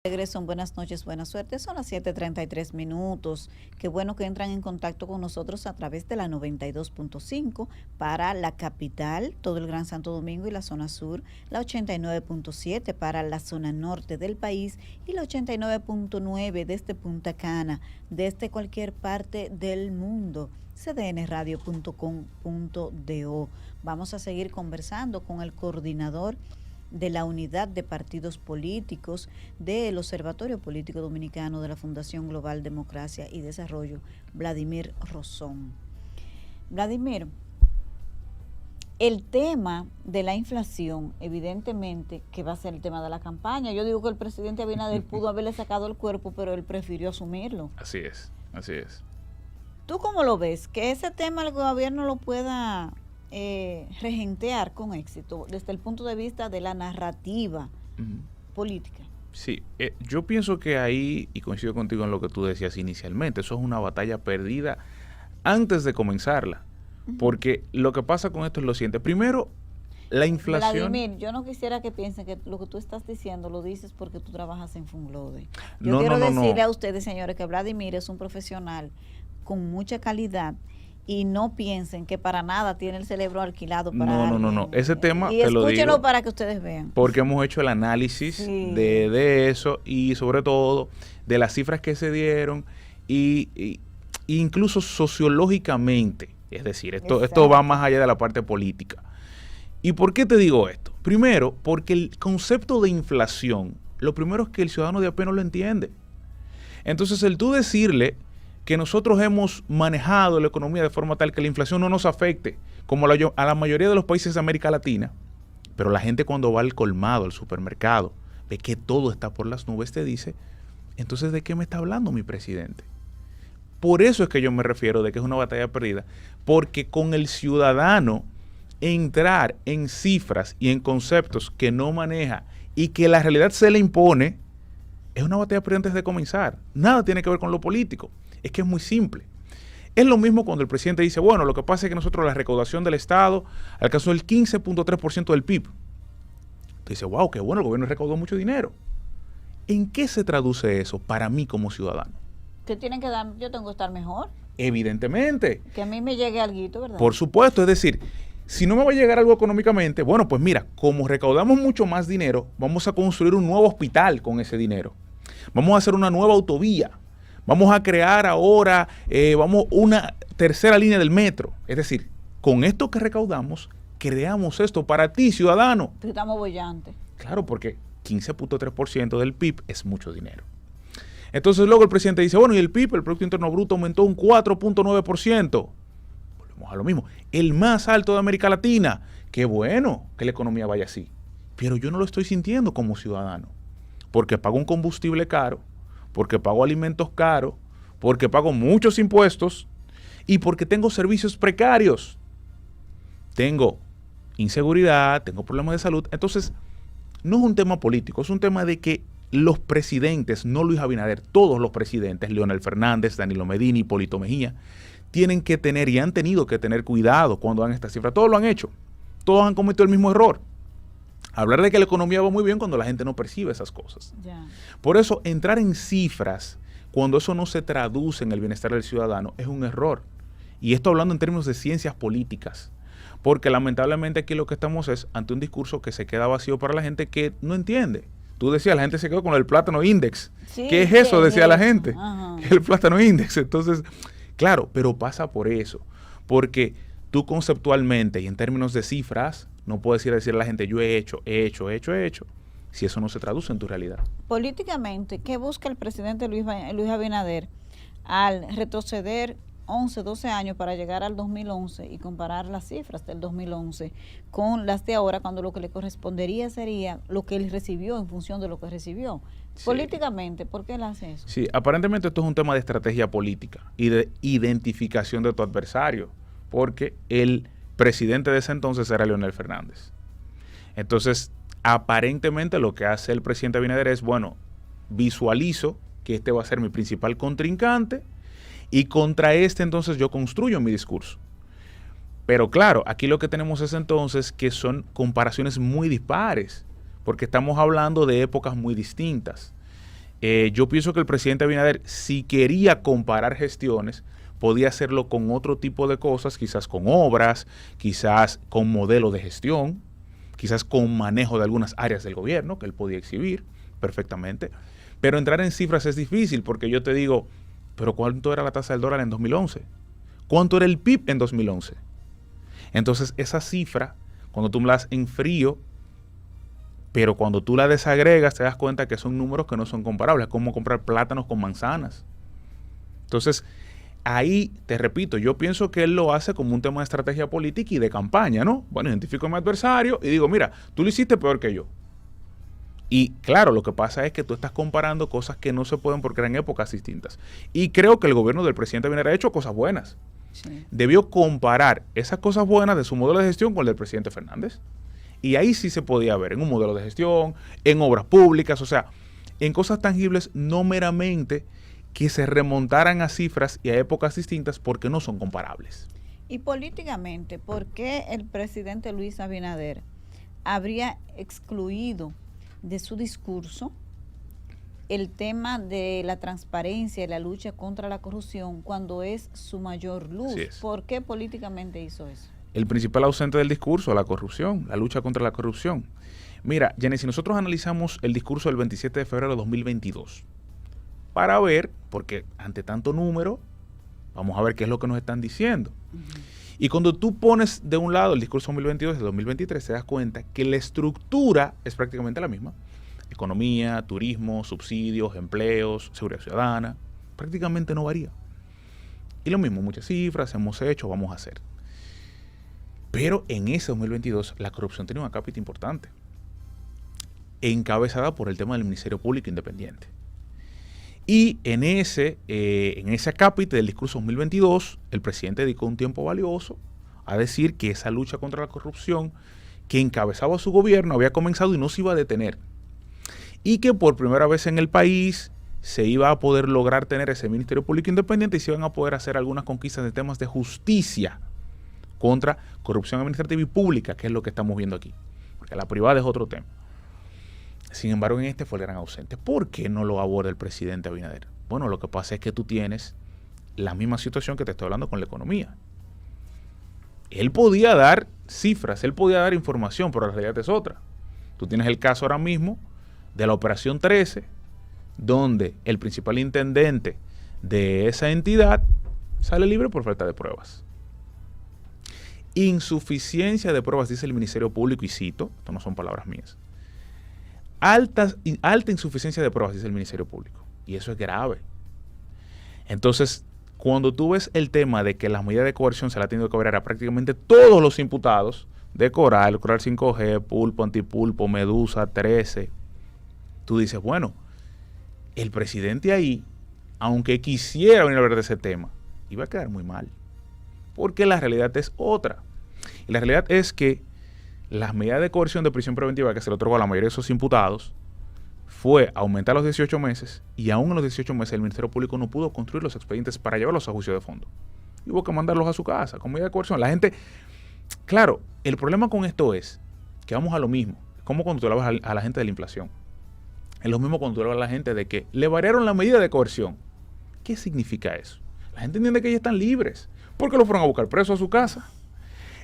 Regreso, buenas noches, buena suerte. Son las 7:33 minutos. Qué bueno que entran en contacto con nosotros a través de la 92.5 para la capital, todo el Gran Santo Domingo y la zona sur, la 89.7 para la zona norte del país y la 89.9 desde Punta Cana, desde cualquier parte del mundo. cdnradio.com.do. Vamos a seguir conversando con el coordinador de la Unidad de Partidos Políticos del Observatorio Político Dominicano de la Fundación Global Democracia y Desarrollo, Vladimir Rosón. Vladimir, el tema de la inflación, evidentemente que va a ser el tema de la campaña. Yo digo que el presidente Abinader pudo haberle sacado el cuerpo, pero él prefirió asumirlo. Así es, así es. ¿Tú cómo lo ves? Que ese tema el gobierno lo pueda regentear con éxito desde el punto de vista de la narrativa política. Sí, yo pienso que ahí, y coincido contigo en lo que tú decías inicialmente, eso es una batalla perdida antes de comenzarla, porque lo que pasa con esto es lo siguiente. Primero, la inflación... Vladimir, yo no quisiera que piensen que lo que tú estás diciendo lo dices porque tú trabajas en Funglode. Yo quiero decirle a ustedes, señores, que Vladimir es un profesional con mucha calidad y no piensen que para nada tiene el cerebro alquilado para No. Ese tema y te lo digo. Escúchenlo para que ustedes vean. Porque hemos hecho el análisis de eso y sobre todo de las cifras que se dieron y incluso sociológicamente. Es decir, esto va más allá de la parte política. ¿Y por qué te digo esto? Primero, porque el concepto de inflación, lo primero es que el ciudadano de a pie no lo entiende. Entonces, el tú decirle que nosotros hemos manejado la economía de forma tal que la inflación no nos afecte, como a la mayoría de los países de América Latina, pero la gente cuando va al colmado, al supermercado, ve que todo está por las nubes, te dice, entonces, ¿de qué me está hablando mi presidente? Por eso es que yo me refiero de que es una batalla perdida, porque con el ciudadano entrar en cifras y en conceptos que no maneja y que la realidad se le impone, es una batalla perdida antes de comenzar. Nada tiene que ver con lo político. Es que es muy simple. Es lo mismo cuando el presidente dice, bueno, lo que pasa es que nosotros la recaudación del Estado alcanzó el 15.3% del PIB. Entonces dice, wow, qué bueno, el gobierno recaudó mucho dinero. ¿En qué se traduce eso para mí como ciudadano? Que tienen que dar, yo tengo que estar mejor. Evidentemente. Que a mí me llegue alguito, ¿verdad? Por supuesto, es decir, si no me va a llegar algo económicamente, bueno, pues mira, como recaudamos mucho más dinero, vamos a construir un nuevo hospital con ese dinero. Vamos a hacer una nueva autovía. Vamos a crear ahora una tercera línea del metro. Es decir, con esto que recaudamos, creamos esto para ti, ciudadano. Estamos bollantes. Claro, porque 15.3% del PIB es mucho dinero. Entonces luego el presidente dice, bueno, y el PIB, el Producto Interno Bruto, aumentó un 4.9%. Volvemos a lo mismo. El más alto de América Latina. Qué bueno que la economía vaya así. Pero yo no lo estoy sintiendo como ciudadano. Porque pago un combustible caro, porque pago alimentos caros, porque pago muchos impuestos y porque tengo servicios precarios. Tengo inseguridad, tengo problemas de salud. Entonces, no es un tema político, es un tema de que los presidentes, no Luis Abinader, todos los presidentes, Leonel Fernández, Danilo Medina, Hipólito Mejía, tienen que tener y han tenido que tener cuidado cuando dan estas cifras. Todos lo han hecho, todos han cometido el mismo error. Hablar de que la economía va muy bien cuando la gente no percibe esas cosas. Ya. Por eso, entrar en cifras, cuando eso no se traduce en el bienestar del ciudadano, es un error. Y esto hablando en términos de ciencias políticas. Porque lamentablemente aquí lo que estamos es ante un discurso que se queda vacío para la gente que no entiende. Tú decías, la gente se quedó con el plátano index. Sí, ¿qué es eso? Decía la gente. Que el plátano index. Entonces, claro, pero pasa por eso. Porque tú conceptualmente y en términos de cifras, no puedes ir a decirle a la gente, yo he hecho, si eso no se traduce en tu realidad. Políticamente, ¿qué busca el presidente Luis Abinader al retroceder 11, 12 años para llegar al 2011 y comparar las cifras del 2011 con las de ahora, cuando lo que le correspondería sería lo que él recibió en función de lo que recibió? Sí. Políticamente, ¿por qué él hace eso? Sí, aparentemente esto es un tema de estrategia política y de identificación de tu adversario, porque el presidente de ese entonces era Leonel Fernández. Entonces, aparentemente lo que hace el presidente Abinader es, bueno, visualizo que este va a ser mi principal contrincante y contra este entonces yo construyo mi discurso. Pero claro, aquí lo que tenemos es entonces que son comparaciones muy dispares, porque estamos hablando de épocas muy distintas. Yo pienso que el presidente Abinader, si quería comparar gestiones, podía hacerlo con otro tipo de cosas, quizás con obras, quizás con modelo de gestión, quizás con manejo de algunas áreas del gobierno que él podía exhibir perfectamente. Pero entrar en cifras es difícil porque yo te digo, pero ¿cuánto era la tasa del dólar en 2011? ¿Cuánto era el PIB en 2011? Entonces esa cifra, cuando tú me la das en frío, pero cuando tú la desagregas te das cuenta que son números que no son comparables. Es como comprar plátanos con manzanas. Entonces, ahí, te repito, yo pienso que él lo hace como un tema de estrategia política y de campaña, ¿no? Bueno, identifico a mi adversario y digo, mira, tú lo hiciste peor que yo. Y claro, lo que pasa es que tú estás comparando cosas que no se pueden porque eran épocas distintas. Y creo que el gobierno del presidente Abinader ha hecho cosas buenas. Sí. Debió comparar esas cosas buenas de su modelo de gestión con el del presidente Fernández. Y ahí sí se podía ver en un modelo de gestión, en obras públicas, o sea, en cosas tangibles, no meramente que se remontaran a cifras y a épocas distintas porque no son comparables. Y políticamente, ¿por qué el presidente Luis Abinader habría excluido de su discurso el tema de la transparencia y la lucha contra la corrupción cuando es su mayor luz? ¿Por qué políticamente hizo eso? El principal ausente del discurso, la corrupción, la lucha contra la corrupción. Mira, Jenny, si nosotros analizamos el discurso del 27 de febrero de 2022, para ver, porque ante tanto número, vamos a ver qué es lo que nos están diciendo. Y cuando tú pones de un lado el discurso 2022 de 2023, te das cuenta que la estructura es prácticamente la misma. Economía, turismo, subsidios, empleos, seguridad ciudadana, prácticamente no varía. Y lo mismo, muchas cifras, hemos hecho, vamos a hacer. Pero en ese 2022 la corrupción tenía una cápita importante, encabezada por el tema del Ministerio Público Independiente. Y en esa cápita del discurso 2022, el presidente dedicó un tiempo valioso a decir que esa lucha contra la corrupción que encabezaba su gobierno había comenzado y no se iba a detener. Y que por primera vez en el país se iba a poder lograr tener ese Ministerio Público Independiente y se iban a poder hacer algunas conquistas de temas de justicia contra corrupción administrativa y pública, que es lo que estamos viendo aquí. Porque la privada es otro tema. Sin embargo, en este fue el gran ausente. ¿Por qué no lo aborda el presidente Abinader? Bueno, lo que pasa es que tú tienes la misma situación que te estoy hablando con la economía. Él podía dar cifras, él podía dar información, pero la realidad es otra. Tú tienes el caso ahora mismo de la Operación 13, donde el principal intendente de esa entidad sale libre por falta de pruebas. Insuficiencia de pruebas, dice el Ministerio Público, y cito, esto no son palabras mías. Alta insuficiencia de pruebas, dice el Ministerio Público. Y eso es grave. Entonces, cuando tú ves el tema de que las medidas de coerción se la han tenido que cobrar a prácticamente todos los imputados de Coral 5G, Pulpo, Antipulpo, Medusa, 13, tú dices, bueno, el presidente ahí, aunque quisiera venir a hablar de ese tema, iba a quedar muy mal. Porque la realidad es otra. Y la realidad es que las medidas de coerción de prisión preventiva que se le otorgó a la mayoría de esos imputados fue aumentar los 18 meses y aún en los 18 meses el Ministerio Público no pudo construir los expedientes para llevarlos a juicio de fondo. Y hubo que mandarlos a su casa con medida de coerción. La gente, claro, el problema con esto es que vamos a lo mismo. Como cuando tú le hablas a la gente de la inflación. Es lo mismo cuando tú le hablas a la gente de que le variaron la medida de coerción. ¿Qué significa eso? La gente entiende que ellos están libres porque lo fueron a buscar preso a su casa.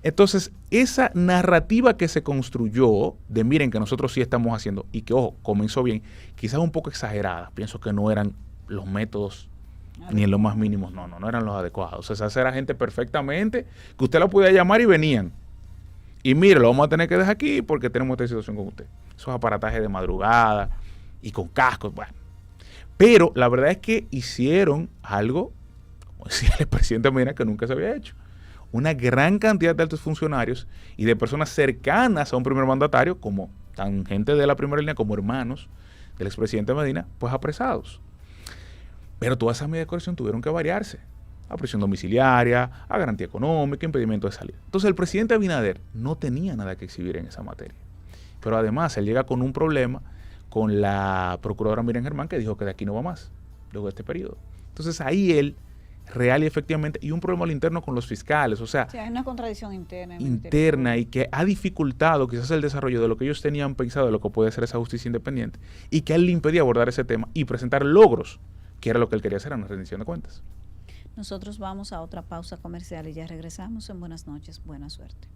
Entonces, esa narrativa que se construyó de miren que nosotros sí estamos haciendo y que, ojo, comenzó bien, quizás un poco exagerada. Pienso que no eran los métodos ni en los más mínimos, no eran los adecuados. O sea, esa era gente perfectamente que usted la podía llamar y venían. Y mire, lo vamos a tener que dejar aquí porque tenemos esta situación con usted. Esos aparatajes de madrugada y con cascos, bueno. Pero la verdad es que hicieron algo, como decía el presidente Medina, que nunca se había hecho. Una gran cantidad de altos funcionarios y de personas cercanas a un primer mandatario, como tan gente de la primera línea como hermanos del expresidente Medina, pues apresados. Pero todas esas medidas de coerción tuvieron que variarse. A prisión domiciliaria, a garantía económica, impedimento de salida. Entonces el presidente Abinader no tenía nada que exhibir en esa materia. Pero además él llega con un problema con la procuradora Miriam Germán, que dijo que de aquí no va más, luego de este periodo. Entonces ahí él real y efectivamente, y un problema al interno con los fiscales, o sea, sí, hay una contradicción interna. Interna y que ha dificultado quizás el desarrollo de lo que ellos tenían pensado de lo que puede ser esa justicia independiente, y que a él le impedía abordar ese tema y presentar logros, que era lo que él quería hacer, una rendición de cuentas. Nosotros vamos a otra pausa comercial y ya regresamos en Buenas noches, buena suerte.